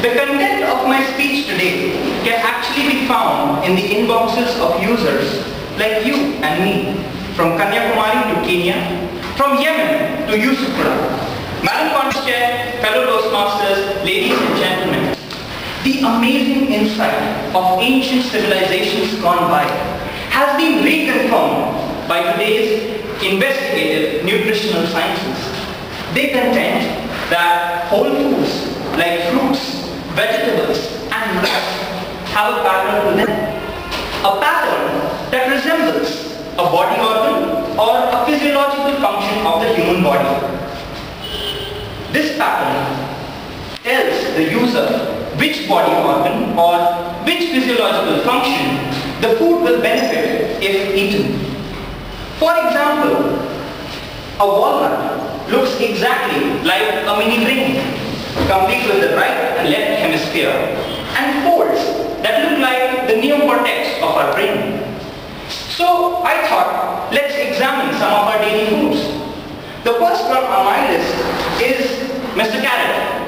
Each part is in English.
The content of my speech today can actually be found in the inboxes of users like you and me, from Kanyakumari to Kenya, from Yemen to Yusufpura. Madam Contest Chair, fellow Toastmasters, ladies and gentlemen, the amazing insight of ancient civilizations gone by has been reconfirmed by today's investigative nutritional sciences. They contend that whole foods like fruits, vegetables and nuts have a pattern to them. A pattern that resembles a body organ or a physiological function of the human body. This pattern tells the user which body organ or which physiological function the food will benefit if eaten. For example, a walnut looks exactly like a mini brain, complete with the right and left hemisphere, and folds that look like the neocortex of our brain. So I thought, let's examine some of our daily foods. The first one on my list is Mr. Carrot.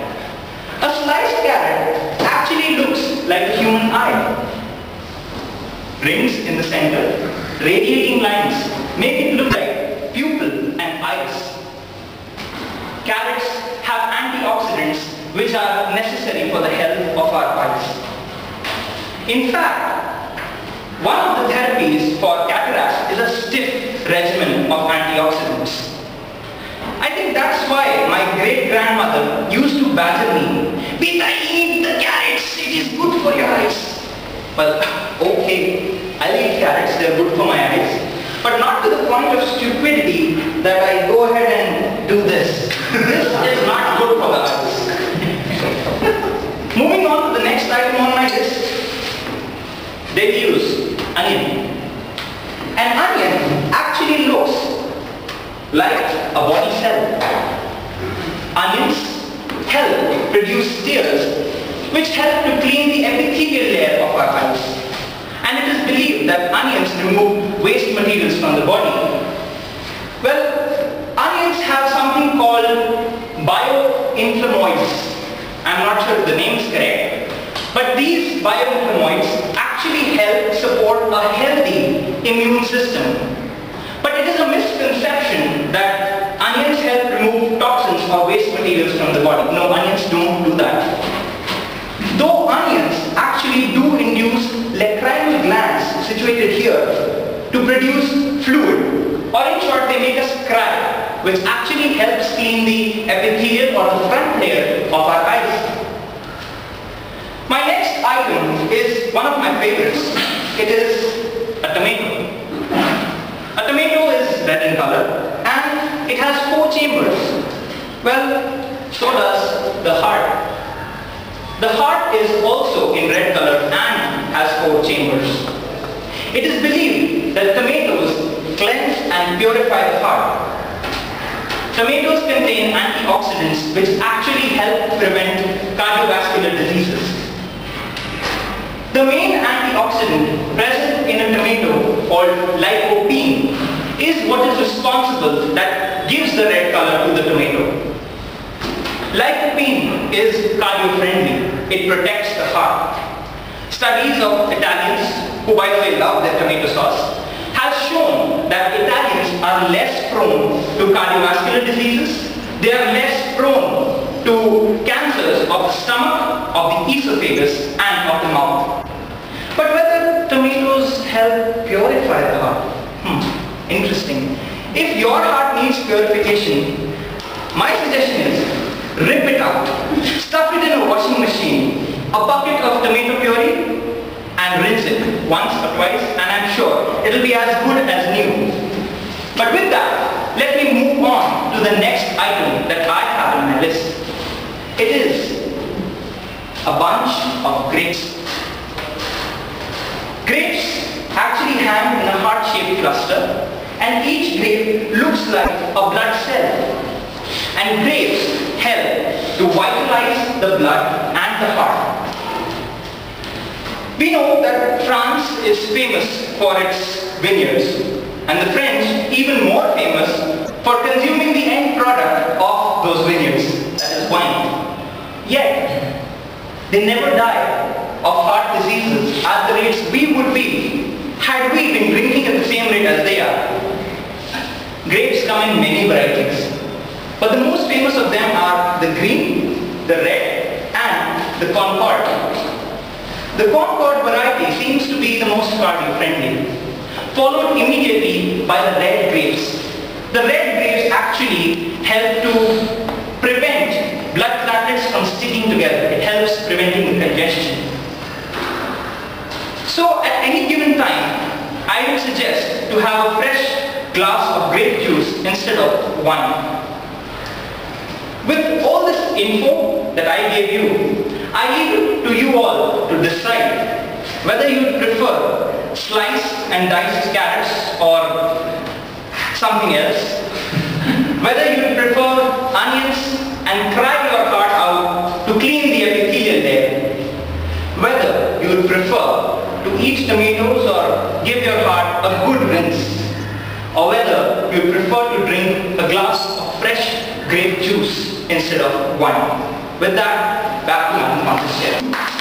A sliced carrot actually looks like a human eye. Rings in the center, radiating lines make it look like pupil and iris. Carrots have antioxidants which are necessary for the health of our eyes. In fact, one of the therapies for cataracts is a stiff regimen of antioxidants. I think that's why my great-grandmother used to badger me, "Beta, eat the carrots, it is good for your eyes." Well, okay, I'll eat carrots, they're good for my eyes, but not to the point of stupidity that I go ahead and do this. This is not good for the eyes. Moving on to the next item on my list, daily use, onion. An onion actually looks like a body cell. Onions help produce tears which help to clean the epithelial layer of our eyes. And it is believed that onions remove waste materials from the body. Well, onions have something called bioinflamoids. I'm not sure if the name is correct, but these bioinflamoids actually help support a healthy immune system. But it is a misconception that onions help remove toxins or waste materials from the body. No, onions don't do that. Though onions actually do induce lacrimal glands situated here to produce fluid, or in short, they make us cry, which actually helps clean the epithelial or the front layer of our eyes. My next item is one of my favorites. It is a tomato. A tomato is red in color and it has 4 chambers. Well, so does the heart. The heart is also in red color and has 4 chambers. It is believed that tomatoes cleanse and purify the heart. Tomatoes contain antioxidants which actually help prevent cardiovascular diseases. The main antioxidant present in a tomato, called lycopene, is what is responsible that gives the red color to the tomato. Lycopene is cardio-friendly. It protects the heart. Studies of Italians, who by the way love their tomato sauce, have shown that Italians are less prone to cardiovascular diseases. They are less prone to cancers of the stomach, of the esophagus and of the mouth. But whether tomatoes help purify the heart? Interesting. If your heart needs purification, my suggestion is rip it out, stuff it in a washing machine, a bucket of tomato puree, and rinse it once or twice, and I'm sure it'll be as good as new. But with that, let me move on to the next item that I have on my list. It is a bunch of grapes. Grapes actually hang in a heart-shaped cluster, and each grape looks like a blood cell. And grapes help to vitalize the blood and the heart. We know that France is famous for its vineyards, and the French even more famous for consuming the end product of those vineyards, that is wine. Yet, They never die of heart diseases at the rates we would be had we been drinking at the same rate as they are. Grapes come in many varieties, but the most famous of them are the green, the red, and the Concord. The Concord variety seems to be the most cardio-friendly, followed immediately by the red grapes. The red grapes actually help to prevent blood platelets from sticking together. It helps preventing congestion. So at any given time, I would suggest to have a fresh glass of grape juice instead of wine. With all this info that I gave you, I leave it to you all to decide whether you prefer sliced and diced carrots or something else, whether you prefer onions and cry your heart out to clean the epithelial layer, whether you would prefer to eat tomatoes or give your heart a good rinse, or whether you prefer to drink a glass of fresh grape juice instead of wine. With that, back to my contest chair.